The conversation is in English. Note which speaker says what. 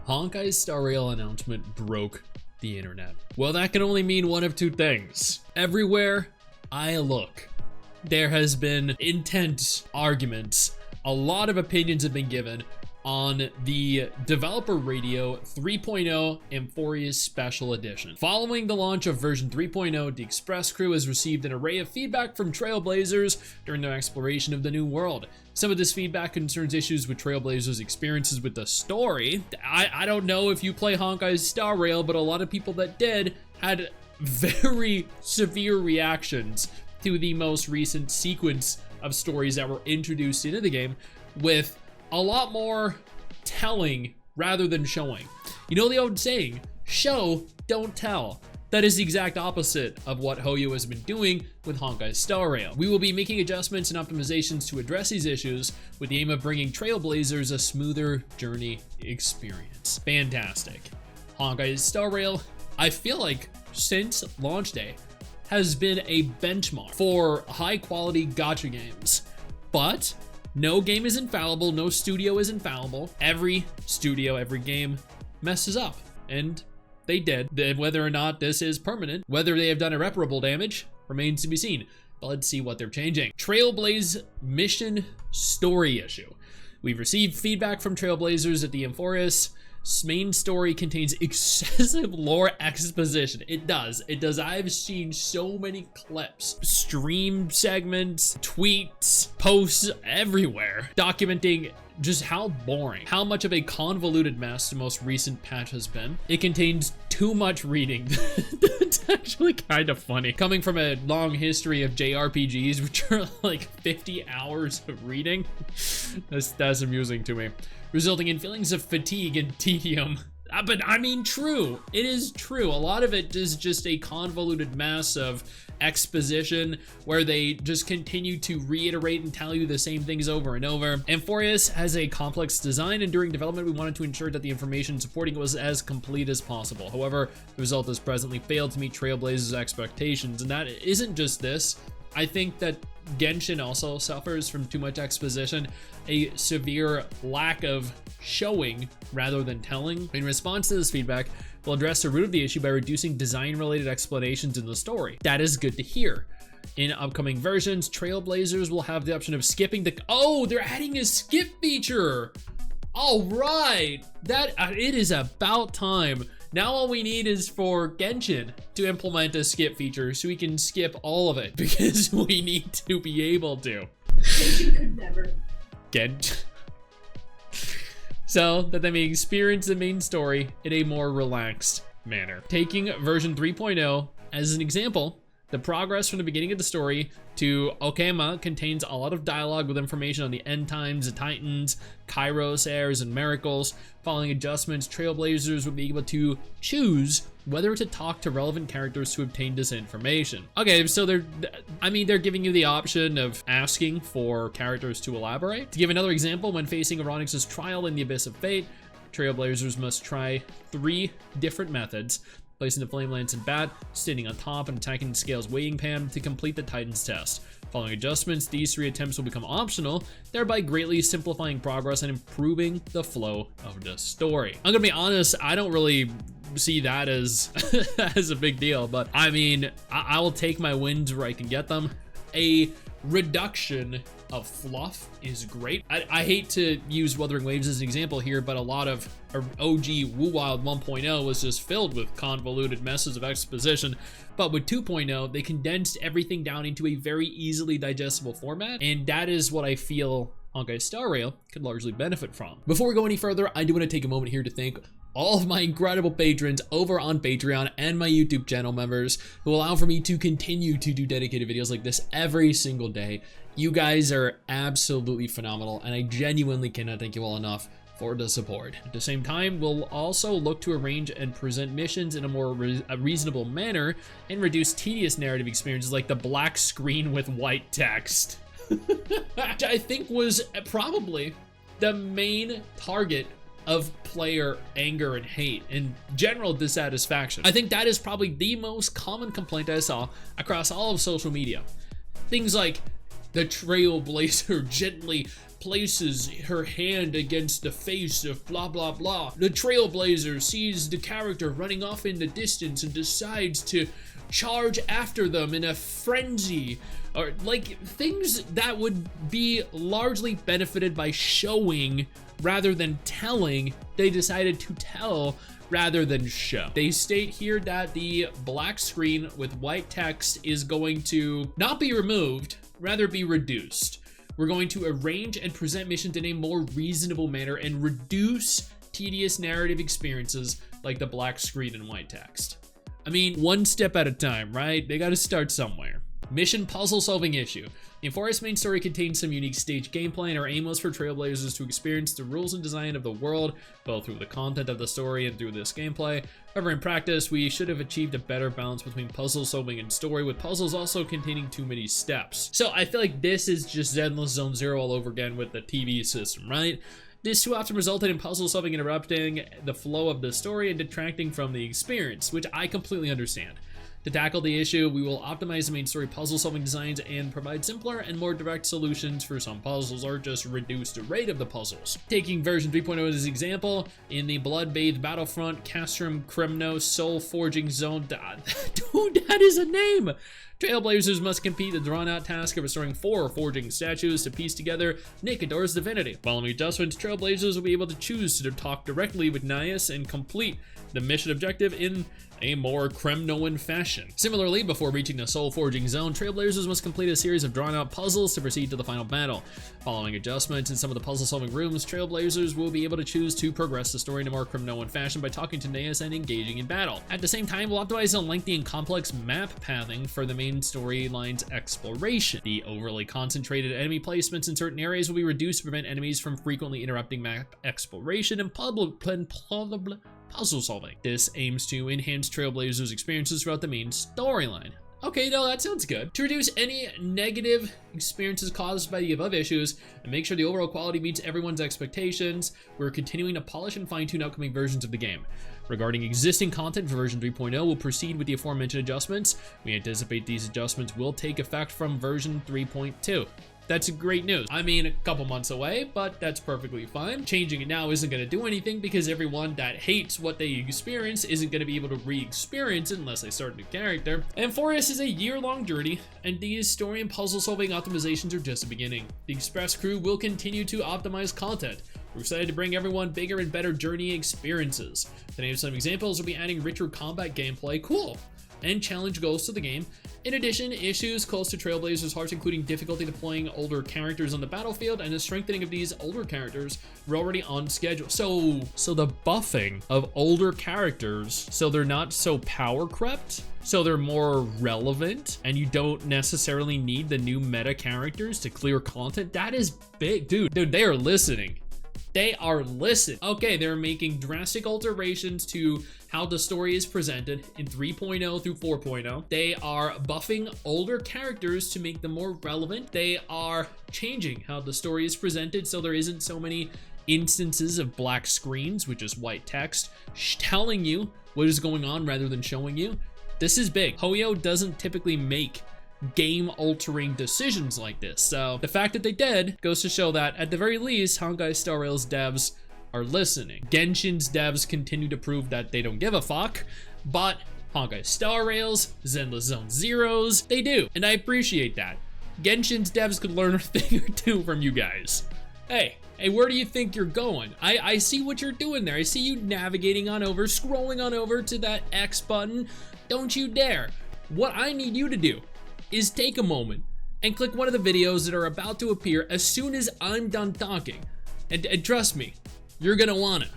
Speaker 1: Honkai Star Rail announcement broke the internet. Well, that can only mean one of two things. Everywhere I look, there has been intense arguments. A lot of opinions have been given on the Developer Radio 3.0 Amphorius Special Edition. Following the launch of version 3.0, the Express crew has received an array of feedback from Trailblazers during their exploration of the new world. Some of this feedback concerns issues with Trailblazers' experiences with the story. I don't know if you play Honkai Star Rail, but a lot of people that did had very severe reactions to the most recent sequence of stories that were introduced into the game, with a lot more telling rather than showing. You know the old saying, show, don't tell. That is the exact opposite of what Hoyo has been doing with Honkai Star Rail. We will be making adjustments and optimizations to address these issues with the aim of bringing Trailblazers a smoother journey experience. Fantastic. Honkai Star Rail, I feel like since launch day, has been a benchmark for high quality gacha games, but no game is infallible, no studio is infallible. Every studio, every game messes up, and they did. Whether or not this is permanent, whether they have done irreparable damage, remains to be seen. But let's see what they're changing. Trailblaze mission story issue. We've received feedback from Trailblazers that the Amphorius main story contains excessive lore exposition. It does. I've seen so many clips, stream segments, tweets, posts everywhere documenting just how boring, how much of a convoluted mess the most recent patch has been. It contains too much reading. It's actually kind of funny. Coming from a long history of JRPGs, which are like 50 hours of reading, that's amusing to me, resulting in feelings of fatigue and tedium. But I mean, true. It is true. A lot of it is just a convoluted mess of exposition where they just continue to reiterate and tell you the same things over and over. Amphorius has a complex design, and during development we wanted to ensure that the information supporting it was as complete as possible. However, the result has presently failed to meet Trailblazers' expectations, and that isn't just this. I think that Genshin also suffers from too much exposition, a severe lack of showing rather than telling. In response to this feedback, we'll address the root of the issue by reducing design-related explanations in the story. That is good to hear. In upcoming versions, Trailblazers will have the option of skipping the— oh, they're adding a skip feature! All right, it is about time. Now all we need is for Genshin to implement a skip feature so we can skip all of it, because we need to be able to.
Speaker 2: Genshin could never.
Speaker 1: So that they may experience the main story in a more relaxed manner. Taking version 3.0 as an example, the progress from the beginning of the story to Okama contains a lot of dialogue with information on the end times, the Titans, Kairos heirs, and miracles. Following adjustments, Trailblazers will be able to choose whether to talk to relevant characters to obtain this information. Okay, so they're giving you the option of asking for characters to elaborate. To give another example, when facing Aronix's trial in the Abyss of Fate, Trailblazers must try 3 different methods: placing the flame lance in bat, standing on top, and attacking the scale's weighing pan to complete the Titan's test. Following adjustments, these 3 attempts will become optional, thereby greatly simplifying progress and improving the flow of the story. I'm gonna be honest, I don't really see that as as a big deal, but I mean, I will take my wins where I can get them. A reduction of fluff is great. I hate to use Wuthering Waves as an example here, but a lot of OG Wu Wild 1.0 was just filled with convoluted messes of exposition. But with 2.0, they condensed everything down into a very easily digestible format, and that is what I feel Honkai Star Rail could largely benefit from. Before we go any further, I do want to take a moment here to thank all of my incredible patrons over on Patreon and my YouTube channel members who allow for me to continue to do dedicated videos like this every single day. You guys are absolutely phenomenal, and I genuinely cannot thank you all enough for the support. At the same time, we'll also look to arrange and present missions in a more reasonable manner and reduce tedious narrative experiences like the black screen with white text. Which I think was probably the main target of player anger and hate and general dissatisfaction. I think that is probably the most common complaint I saw across all of social media. Things like the Trailblazer gently places her hand against the face of blah blah blah. The Trailblazer sees the character running off in the distance and decides to charge after them in a frenzy, or like things that would be largely benefited by showing rather than telling. They decided to tell rather than show. They state here that the black screen with white text is going to not be removed, rather be reduced. We're going to arrange and present missions in a more reasonable manner and reduce tedious narrative experiences like the black screen and white text. I mean, one step at a time, right? They gotta start somewhere. Mission puzzle solving issue. The Forest main story contains some unique stage gameplay, and our aim was for Trailblazers to experience the rules and design of the world, both through the content of the story and through this gameplay. However, in practice, we should have achieved a better balance between puzzle solving and story, with puzzles also containing too many steps. So I feel like this is just Zenless Zone Zero all over again with the TV system, right? This too often resulted in puzzle solving interrupting the flow of the story and detracting from the experience, which I completely understand. To tackle the issue, we will optimize the main story puzzle solving designs and provide simpler and more direct solutions for some puzzles, or just reduce the rate of the puzzles. Taking version 3.0 as an example, in the Blood-Bathed Battlefront, Castrum Kremno Soul Forging Zone, dude, that is a name! Trailblazers must complete the drawn-out task of restoring 4 forging statues to piece together Nikador's divinity. Following adjustments, Trailblazers will be able to choose to talk directly with Nias and complete the mission objective in a more Kremnoan fashion. Similarly, before reaching the Soul Forging Zone, Trailblazers must complete a series of drawn-out puzzles to proceed to the final battle. Following adjustments in some of the puzzle-solving rooms, Trailblazers will be able to choose to progress the story in a more Kremnoan fashion by talking to Nias and engaging in battle. At the same time, we'll optimize the lengthy and complex map pathing for the main storyline's exploration. The overly concentrated enemy placements in certain areas will be reduced to prevent enemies from frequently interrupting map exploration and puzzle solving. This aims to enhance Trailblazers' experiences throughout the main storyline. Okay, no, that sounds good. To reduce any negative experiences caused by the above issues and make sure the overall quality meets everyone's expectations, we're continuing to polish and fine-tune upcoming versions of the game. Regarding existing content for version 3.0, we'll proceed with the aforementioned adjustments. We anticipate these adjustments will take effect from version 3.2. That's great news. I mean, a couple months away, but that's perfectly fine. Changing it now isn't going to do anything because everyone that hates what they experience isn't going to be able to re-experience it unless they start a new character. And Forest is a year-long journey, and these story and puzzle-solving optimizations are just the beginning. The Express crew will continue to optimize content. We're excited to bring everyone bigger and better journey experiences. To name some examples, we'll be adding richer combat gameplay, cool, and challenge goals to the game. In addition, issues close to Trailblazers' hearts, including difficulty deploying older characters on the battlefield and the strengthening of these older characters, were already on schedule. So the buffing of older characters, so they're not so power crept, so they're more relevant, and you don't necessarily need the new meta characters to clear content. That is big, dude, they are listening. They are listening. Okay, they're making drastic alterations to how the story is presented in 3.0 through 4.0. They are buffing older characters to make them more relevant. They are changing how the story is presented so there isn't so many instances of black screens, which is white text, telling you what is going on rather than showing you. This is big. Hoyo doesn't typically make game-altering decisions like this, so the fact that they did goes to show that, at the very least, Honkai Star Rail's devs are listening. Genshin's devs continue to prove that they don't give a fuck, but Honkai Star Rail's, Zenless Zone Zero's, they do, and I appreciate that. Genshin's devs could learn a thing or two from you guys. Hey, where do you think you're going? I see what you're doing there. I see you navigating on over, scrolling on over to that X button. Don't you dare. What I need you to do is take a moment and click one of the videos that are about to appear as soon as I'm done talking. And trust me, you're gonna wanna.